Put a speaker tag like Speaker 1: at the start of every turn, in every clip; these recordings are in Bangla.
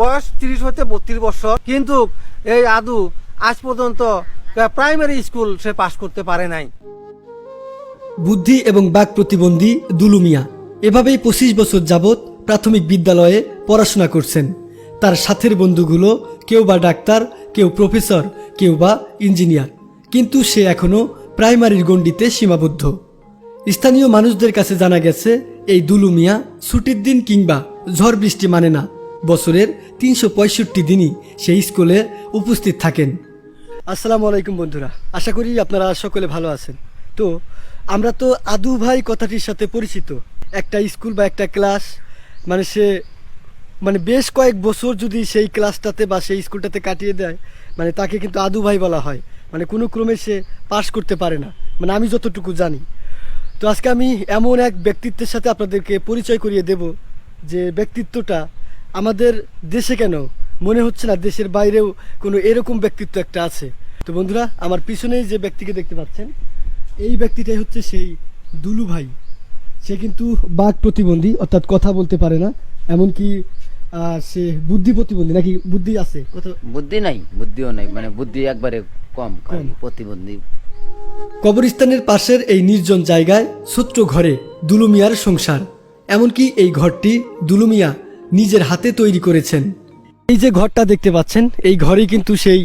Speaker 1: বয়স 30 হতে 32 বছর, কিন্তু এই আদু আজ পর্যন্ত প্রাইমারি স্কুল সে পাশ করতে পারে নাই।
Speaker 2: বুদ্ধি এবং বাক প্রতিবন্ধী দুলু মিয়া এভাবেই 25 বছর যাবৎ প্রাথমিক বিদ্যালয়ে পড়াশোনা করছেন। তার সাথের বন্ধুগুলো কেউ বা ডাক্তার, কেউ প্রফেসর, কেউ বা ইঞ্জিনিয়ার, কিন্তু সে এখনো প্রাইমারির গণ্ডিতে সীমাবদ্ধ। স্থানীয় মানুষদের কাছে জানা গেছে এই দুলু মিয়া ছুটির দিন কিংবা ঝড় বৃষ্টি মানে না, বছরের 365 দিনই সেই স্কুলে উপস্থিত থাকেন। আসসালামু আলাইকুম বন্ধুরা, আশা করি আপনারা সকলে ভালো আছেন। তো আমরা তো আদু ভাই কথাটির সাথে পরিচিত। একটা স্কুল বা একটা ক্লাস সে বেশ কয়েক বছর যদি সেই ক্লাসটাতে বা সেই স্কুলটাতে কাটিয়ে দেয়, তাকে কিন্তু আদু ভাই বলা হয়। কোনো ক্রমে সে পাশ করতে পারে না, আমি যতটুকু জানি। তো আজকে আমি এমন এক ব্যক্তিত্বের সাথে আপনাদেরকে পরিচয় করিয়ে দেব যে ব্যক্তিত্বটা আমাদের দেশে কেন মনে হচ্ছে না দেশের বাইরেও কোনো এরকম ব্যক্তিত্ব একটা আছে। তো বন্ধুরা, আমার পিছনেই যে ব্যক্তিকে দেখতে পাচ্ছেন, এই ব্যক্তিটাই হচ্ছে সেই দুলু ভাই। সে কিন্তু বাক প্রতিবন্ধী, অর্থাৎ কথা বলতে পারে না, এমনকি সে বুদ্ধি প্রতিবন্ধী। নাকি বুদ্ধি আছে?
Speaker 3: বুদ্ধি নাই, বুদ্ধিও নাই, বুদ্ধি একবারে কম, প্রতিবন্ধী।
Speaker 2: কবরস্থানের পাশের এই নির্জন জায়গায় ছোট্ট ঘরে দুলু মিয়ার সংসার। এমনকি এই ঘরটি দুলু মিয়া নিজের হাতে তৈরি করেছেন। এই যে ঘরটা দেখতে পাচ্ছেন, এই ঘরেই কিন্তু সেই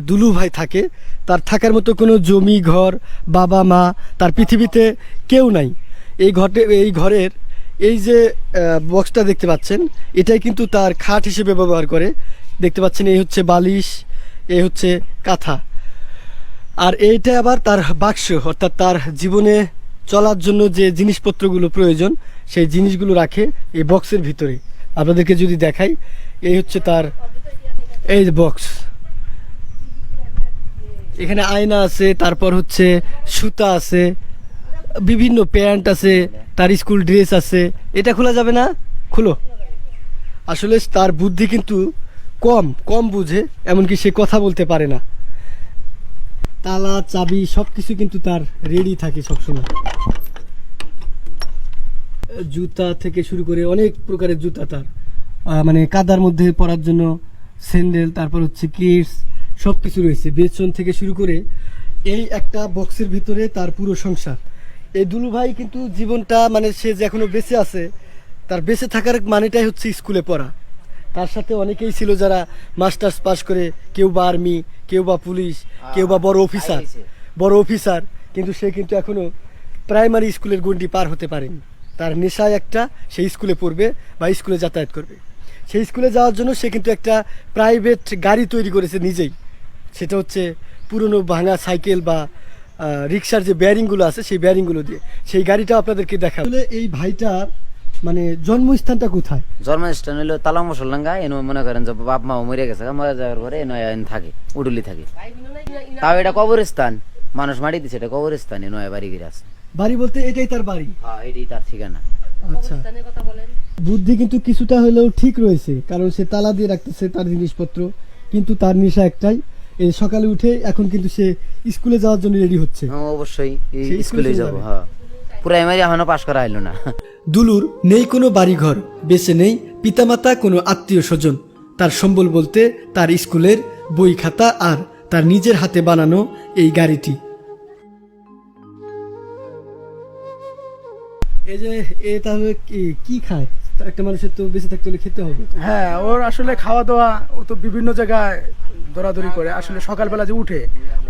Speaker 2: দুলু ভাই থাকে। তার থাকার মতো কোনো জমি, ঘর, বাবা মা তার পৃথিবীতে কেউ নাই। এই ঘরের এই যে বক্সটা দেখতে পাচ্ছেন, এটাই কিন্তু তার খাট হিসেবে ব্যবহার করে। দেখতে পাচ্ছেন, এই হচ্ছে বালিশ, এই হচ্ছে কাঁথা, আর এইটা আবার তার বাক্স, অর্থাৎ তার জীবনে চলার জন্য যে জিনিসপত্রগুলো প্রয়োজন সেই জিনিসগুলো রাখে এই বক্সের ভিতরে। আপনাদেরকে যদি দেখাই, এই হচ্ছে তার এই বক্স। এখানে আয়না আছে, তারপর হচ্ছে সুতা আছে, বিভিন্ন প্যান্ট আছে, তার স্কুল ড্রেস আছে। এটা খোলা যাবে না, খুলো। আসলে তার বুদ্ধি কিন্তু কম বুঝে, এমনকি সে কথা বলতে পারে না। তালা, চাবি সবকিছু কিন্তু তার রেডি থাকে সবসময়। জুতা থেকে শুরু করে অনেক প্রকারের জুতা তার, কাদার মধ্যে পরার জন্য স্যান্ডেল, তারপর হচ্ছে কিডস, সব কিছু রয়েছে। বেচন থেকে শুরু করে এই একটা বক্সের ভিতরে তার পুরো সংসার। এই দুলু ভাই কিন্তু জীবনটা সে যে এখনো বেঁচে আছে, তার বেঁচে থাকার মানেটাই হচ্ছে স্কুলে পড়া। তার সাথে অনেকেই ছিল যারা মাস্টার্স পাস করে, কেউ বা আর্মি, কেউ বা পুলিশ, কেউ বা বড় অফিসার, কিন্তু সে কিন্তু এখনো প্রাইমারি স্কুলের গণ্ডি পার হতে পারেনি। তার নেশায় একটা, সেই স্কুলে পড়বে বা স্কুলে যাতায়াত করবে। সেই স্কুলে যাওয়ার জন্য সে কিন্তু একটা প্রাইভেট গাড়ি তৈরি করেছে নিজেই। সেটা হচ্ছে পুরনো ভাঙা সাইকেল বা রিক্সার যে ব্যারিংগুলো আছে সেই ব্যারিংগুলো দিয়ে সেই গাড়িটা আপনাদেরকে দেখা। এই ভাইটার জন্মস্থানটা কোথায়?
Speaker 3: জন্মস্থান হলো তালা মশলাঙ্গা। এনে মনে করেন যে বাপ মা মরে গেছে, মরে যাওয়ার পরে থাকে, উডুলি থাকে। তাও এটা কবরস্থান, মানুষ মাটি দিচ্ছে, এটা কবরস্থান। নয় বাড়ি গিয়ে আছে।
Speaker 2: বাড়ি বলতে এটাই তার বাড়ি?
Speaker 3: হ্যাঁ, এটাই তার ঠিকানা।
Speaker 2: আচ্ছা, বুদ্ধি কিন্তু কিছুটা হলেও ঠিক রয়েছে, কারণ সে তালা দিয়ে রাখতেছে তার জিনিসপত্র। কিন্তু তার নেশা একটাই, এই সকালে উঠে এখন কিন্তু সে স্কুলে যাওয়ার জন্য রেডি হচ্ছে।
Speaker 3: হ্যাঁ, অবশ্যই স্কুলে যাবো। হ্যাঁ, প্রাইমারি এখনো পাশ করা হইলো না।
Speaker 2: দুলুর নেই কোনো বাড়িঘর, বেঁচে নেই পিতামাতা, কোনো আত্মীয় স্বজন। তার সম্বল বলতে তার স্কুলের বই খাতা আর তার নিজের হাতে বানানো এই গাড়িটি। এই যে তাহলে কি খায়? একটা মানুষের তো বেঁচে থাকতে হলে খেতে হবে।
Speaker 4: হ্যাঁ, ওর আসলে খাওয়া দাওয়া ও তো বিভিন্ন জায়গায় দৌড়াদৌড়ি করে। আসলে সকালবেলা যে উঠে,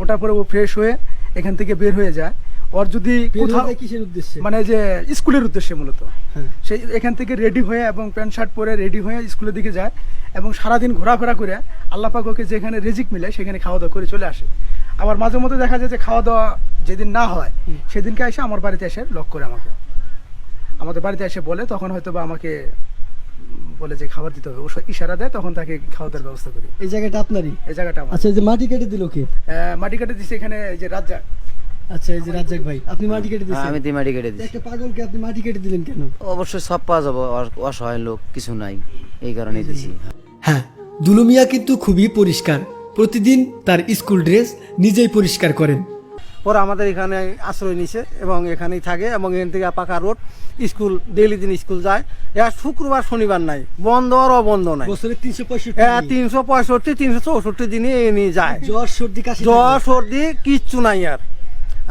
Speaker 4: ওটার পরে ও ফ্রেশ হয়ে এখান থেকে বের হয়ে যায়। ওর যদি কোথাও
Speaker 2: কিসের উদ্দেশ্যে,
Speaker 4: যে স্কুলের উদ্দেশ্যে মূলত,
Speaker 2: হ্যাঁ,
Speaker 4: সেই এখান থেকে রেডি হয়ে এবং প্যান্ট শার্ট পরে রেডি হয়ে স্কুলের দিকে যায় এবং সারাদিন ঘোরাফেরা করে আল্লাহ পাক ওকে যেখানে রিজিক মিলে সেখানে খাওয়া দাওয়া করে চলে আসে। আবার মাঝে মধ্যে দেখা যায় যে খাওয়া দাওয়া যেদিন না হয় সেদিনকে এসে আমার বাড়িতে এসে লক করে আমাদের বাড়িতে এসে বলে, তখন হয়তো বা আমাকে বলে যে খাবার দিতে হবে, ও ইশারা দেয়, তখন তাকে খাওয়া দাওয়ার ব্যবস্থা করি।
Speaker 2: এই জায়গাটা আপনারই?
Speaker 4: এই জায়গাটা আমার।
Speaker 2: আচ্ছা, এই যে মাটি কেটে দিল কে?
Speaker 4: মাটি কেটে দিচ্ছে এখানে এই যে রাজ্জাক।
Speaker 2: আচ্ছা, এই যে রাজ্জাক ভাই, আপনি মাটি কেটে দিয়েছেন?
Speaker 3: আমি মাটি কেটে দিচ্ছি।
Speaker 2: একটা পাগলকে আপনি মাটি কেটে দিলেন কেন?
Speaker 3: অবশ্যই সব পাওয়া যাবো, অসহায় লোক কিছু নাই, এই কারণেই দিচ্ছি।
Speaker 2: হ্যাঁ, দুলু মিয়া কিন্তু খুবই পরিষ্কার। প্রতিদিন তার স্কুল ড্রেস নিজেই পরিষ্কার করেন।
Speaker 1: পরে আমাদের এখানে আশ্রয় নিছে এবং এখানেই থাকে এবং এখান থেকে পাকা রোড স্কুল ডেইলি দিন স্কুল যায়। এর শুক্রবার শনিবার নাই, বন্ধ আর অবন্ধ নাই।
Speaker 2: বছরে 365
Speaker 1: হ্যাঁ 365 364 দিনে এ নিয়ে যায়।
Speaker 2: জ্বর সর্দি কাশি
Speaker 1: জ্বর সর্দি কিচ্ছু নাই আর।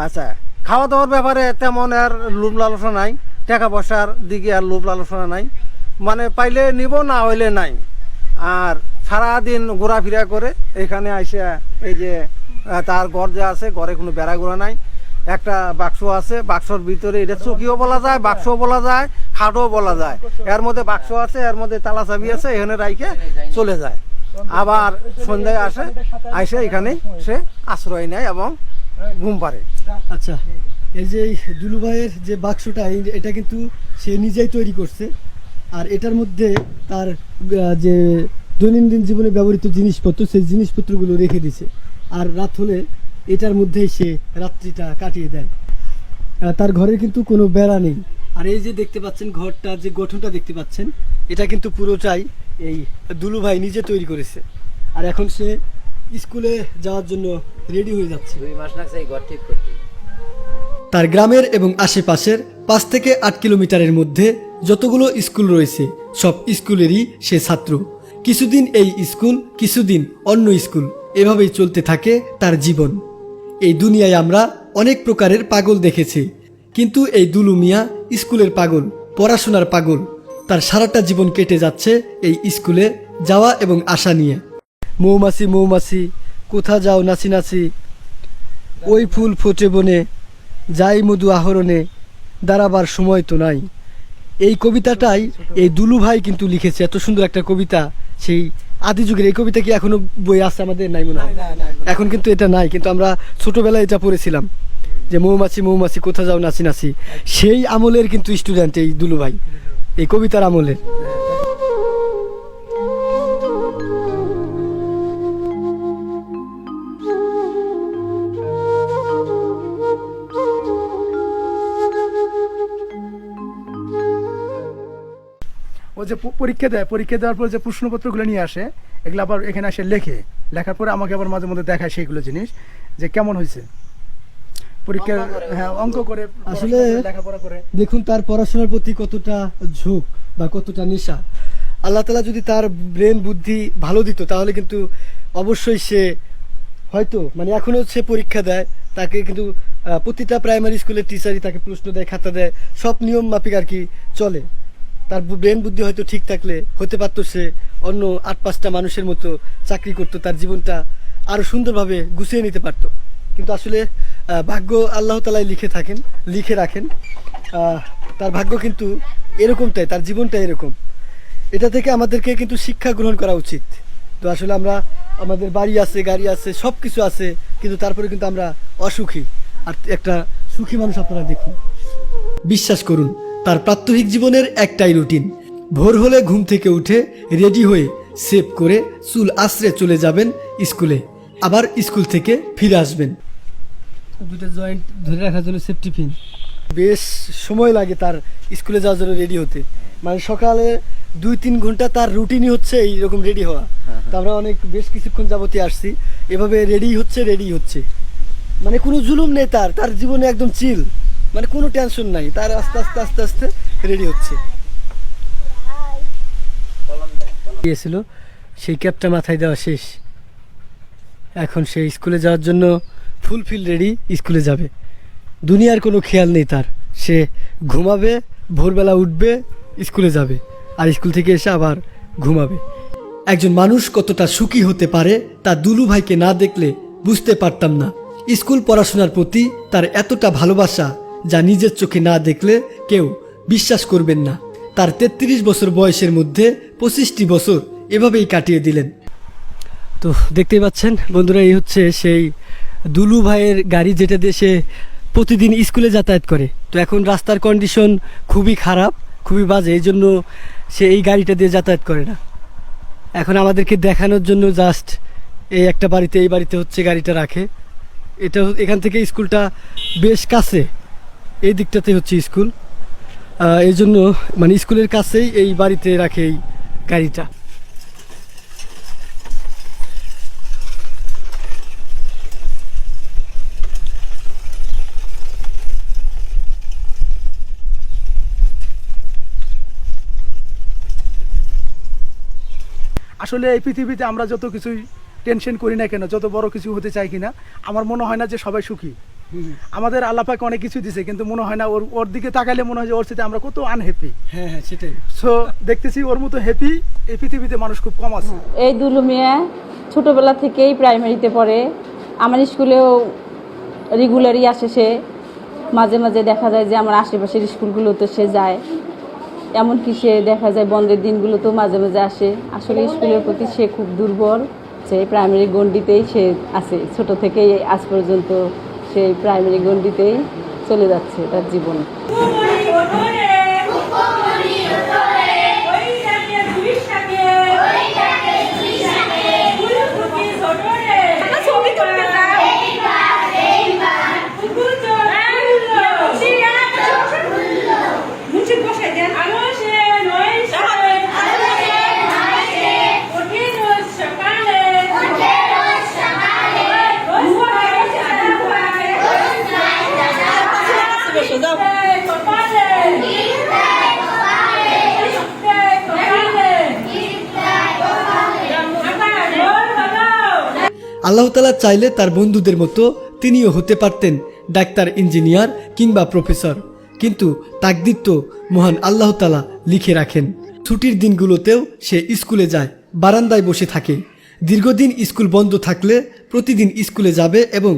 Speaker 1: আচ্ছা, খাওয়া দাওয়ার ব্যাপারে তেমন আর লোভ লালসা নাই, টাকা পয়সার দিকে আর লোভ লালসা নাই, মানে পাইলে নিব না হইলে নাই। আর সারাদিন ঘোরাফেরা করে এখানে আইসে এই যে তার ঘর যে আছে, ঘরে কোনো বেড়া গোড়া নাই, একটা বাক্স আছে, বাক্সর ভিতরে এটা চকিও বলা যায়, বাক্সও বলা যায়, খাটও বলা যায়। এর মধ্যে বাক্স আছে, এর মধ্যে তালা চাবি আছে, এখানে রাইখে চলে যায়। আবার সন্ধ্যায় আসে, আইসে এখানে সে আশ্রয় নেয় এবং ঘুম পারে।
Speaker 2: আচ্ছা, এই যে এই দুলু ভাইয়ের যে বাক্সটা এটা কিন্তু সে নিজেই তৈরি করছে, আর এটার মধ্যে তার যে দৈনন্দিন জীবনে ব্যবহৃত জিনিসপত্র, সেই জিনিসপত্রগুলো রেখে দিছে। আর রাত হলে এটার মধ্যেই সে রাত্রিটা কাটিয়ে দেয়। তার ঘরে কিন্তু কোনো বেড়া নেই। আর এই যে দেখতে পাচ্ছেন ঘরটা, যে গঠনটা দেখতে পাচ্ছেন, এটা কিন্তু পুরোটাই এই দুলু ভাই নিজে তৈরি করেছে। আর এখন সে স্কুলে যাওয়ার জন্য রেডি হয়ে যাচ্ছে।
Speaker 3: 2 মাস লাগছে এই ঘর ঠিক করতে।
Speaker 2: তার গ্রামের এবং আশেপাশের 5 থেকে 8 কিলোমিটারের মধ্যে যতগুলো স্কুল রয়েছে সব স্কুলেরই সে ছাত্র। কিছুদিন এই স্কুল, কিছুদিন অন্য স্কুল, এভাবেই চলতে থাকে তার জীবন। এই দুনিয়ায় আমরা অনেক প্রকারের পাগল দেখেছি, কিন্তু এই দুলু মিয়া স্কুলের পাগল, পড়াশোনার পাগল। তার সারাটা জীবন কেটে যাচ্ছে এই স্কুলে যাওয়া এবং আসা নিয়ে। মৌমাছি মৌমাছি কোথা যাও নাচি নাচি, ওই ফুল ফোটে বনে, যাই মধু আহরণে, দাঁড়াবার সময় তো নাই। এই কবিতাটাই এই দুলু ভাই কিন্তু লিখেছে। এত সুন্দর একটা কবিতা, সেই আদি যুগের। এই কবিতা কি এখনো বই আছে? আমাদের নাই মনে হয়, এখন কিন্তু এটা নাই, কিন্তু আমরা ছোটবেলায় এটা পড়েছিলাম যে মৌমাছি মৌমাছি কোথা যাও নাচি নাচি। সেই আমলের কিন্তু স্টুডেন্ট এই দুলু ভাই, এই কবিতার আমলের।
Speaker 4: ও যে পরীক্ষা দেয়, পরীক্ষা দেওয়ার পর যে প্রশ্নপত্রগুলো নিয়ে আসে, এগুলো আবার এখানে এসে লেখে, লেখার পরে আমাকে আবার মাঝে মধ্যে দেখায় সেইগুলো জিনিস যে কেমন হয়েছে পরীক্ষা। হ্যাঁ, অঙ্ক করে,
Speaker 2: আসলে
Speaker 4: লেখাপড়া করে।
Speaker 2: দেখুন তার পড়াশোনার প্রতি কতটা ঝোঁক বা কতটা নেশা। আল্লাহ তাআলা যদি তার ব্রেন বুদ্ধি ভালো দিত তাহলে কিন্তু অবশ্যই সে হয়তো, মানে এখনও সে পরীক্ষা দেয়, তাকে কিন্তু প্রতিটা প্রাইমারি স্কুলের টিচারই তাকে প্রশ্ন দেয়, খাতা দেয়, সব নিয়ম মাফিক আর কি চলে। তার ব্রেন বুদ্ধি হয়তো ঠিক থাকলে হতে পারতো সে অন্য 8-5টা মানুষের মতো চাকরি করতো, তার জীবনটা আরও সুন্দরভাবে গুছিয়ে নিতে পারতো। কিন্তু আসলে ভাগ্য আল্লাহ তাআলাই লিখে রাখেন। তার ভাগ্য কিন্তু এরকমটাই, তার জীবনটা এরকম। এটা থেকে আমাদেরকে কিন্তু শিক্ষা গ্রহণ করা উচিত। তো আসলে আমরা, আমাদের বাড়ি আছে, গাড়ি আছে, সব কিছু আছে, কিন্তু তারপরে কিন্তু আমরা অসুখী। আর একটা সুখী মানুষ আপনারা দেখুন। বিশ্বাস করুন, তার প্রাত্যহিক জীবনের একটাই রুটিন। ভোর হলে ঘুম থেকে উঠে রেডি হয়ে সেভ করে চুল আশ্রে চলে যাবেন স্কুলে, আবার স্কুল থেকে ফিরে আসবেন। দুটো জয়েন্ট ধরে রাখার জন্য সেফটি পিন। বেশ সময় লাগে তার স্কুলে যাওয়ার জন্য রেডি হতে। মানে সকালে 2-3 ঘন্টা তার রুটিনই হচ্ছে এইরকম রেডি হওয়া। তো আমরা বেশ কিছুক্ষণ যাবতীয় আসছি, এভাবে রেডি হচ্ছে। মানে কোনো জুলুম নেই তার জীবনে, একদম চিল, মানে কোনো টেনশন নাই তার। আস্তে আস্তে রেডি হচ্ছে। গিয়েছিল, সেই ক্যাপটা মাথায় দেওয়া শেষ। এখন সে স্কুলে যাওয়ার জন্য ফুলফিল রেডি, স্কুলে যাবে। দুনিয়ার কোনো খেয়াল নেই তার। সে ঘুমাবে, ভোরবেলা উঠবে, স্কুলে যাবে, আর স্কুল থেকে এসে আবার ঘুমাবে। একজন মানুষ কতটা সুখী হতে পারে তা দুলু ভাইকে না দেখলে বুঝতে পারতাম না। স্কুল পড়াশোনার প্রতি তার এতটা ভালোবাসা, যা নিজের চোখে না দেখলে কেউ বিশ্বাস করবেন না। তার 33 বছর বয়সের মধ্যে 25টি বছর এভাবেই কাটিয়ে দিলেন। তো দেখতেই পাচ্ছেন বন্ধুরা, এই হচ্ছে সেই দুলু ভাইয়ের গাড়ি, যেটা দিয়ে সে প্রতিদিন স্কুলে যাতায়াত করে। তো এখন রাস্তার কন্ডিশন খুবই খারাপ, খুবই বাজে, এই জন্য সে এই গাড়িটা দিয়ে যাতায়াত করে না। এখন আমাদেরকে দেখানোর জন্য জাস্ট এই একটা বাড়িতে, এই বাড়িতে হচ্ছে গাড়িটা রাখে। এটা এখান থেকে স্কুলটা বেশ কাছে, এই দিকটাতে হচ্ছে স্কুল, এই জন্য মানে স্কুলের কাছেই এই বাড়িতে রাখে এই গাড়িটা।
Speaker 4: আসলে এই পৃথিবীতে আমরা যত কিছুই টেনশন করি না কেন, যত বড় কিছু হতে চাই কিনা, আমার মনে হয় না যে সবাই সুখী। আমাদের আল্লাহ পাক অনেক কিছু দিছে, কিন্তু মনে হয় না ওর দিকে তাকাইলে মনে হয় যে ওর সাথে আমরা কত আনহ্যাপি।
Speaker 2: হ্যাঁ হ্যাঁ সেটাই।
Speaker 4: সো দেখতেছি ওর মতো হ্যাপি এই পৃথিবীতে মানুষ খুব কম আছে।
Speaker 5: এই দুলু মিয়া ছোটোবেলা থেকেই প্রাইমারিতে পড়ে, আমার স্কুলেও রেগুলারই আসে সে। মাঝে মাঝে দেখা যায় যে আমার আশেপাশের স্কুলগুলোতে সে যায়, এমনকি সে দেখা যায় বন্ধের দিনগুলোতেও মাঝে মাঝে আসে। আসলে স্কুলের প্রতি সে খুব দুর্বল, সেই প্রাইমারি গণ্ডিতেই সে আছে ছোট থেকেই আজ পর্যন্ত সেই প্রাইমারি গণ্ডিতেই চলে যাচ্ছে তার জীবন।
Speaker 2: আল্লাহ তাআলা চাইলে তার বন্ধুদের মতো তিনিও হতে পারতেন ডাক্তার, ইঞ্জিনিয়ার কিংবা প্রফেসর, কিন্তু তাকদীর তো মহান আল্লাহ তাআলা লিখে রাখেন। ছুটির দিনগুলোতেও সে স্কুলে যায়, বারান্দায় বসে থাকে। দীর্ঘদিন স্কুল বন্ধ থাকলে প্রতিদিন স্কুলে যাবে এবং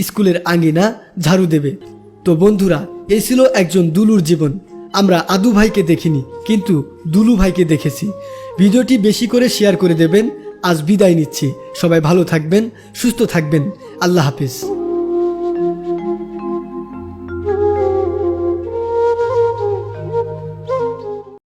Speaker 2: স্কুলের আঙিনা ঝাড়ু দেবে। তো বন্ধুরা, এই ছিল একজন দুলুর জীবন। আমরা আদু ভাইকে দেখিনি, কিন্তু দুলু ভাইকে দেখেছি। ভিডিওটি বেশি করে শেয়ার করে দেবেন। আজ বিদায় নিচ্ছি, সবাই ভালো থাকবেন, সুস্থ থাকবেন। আল্লাহ হাফিজ।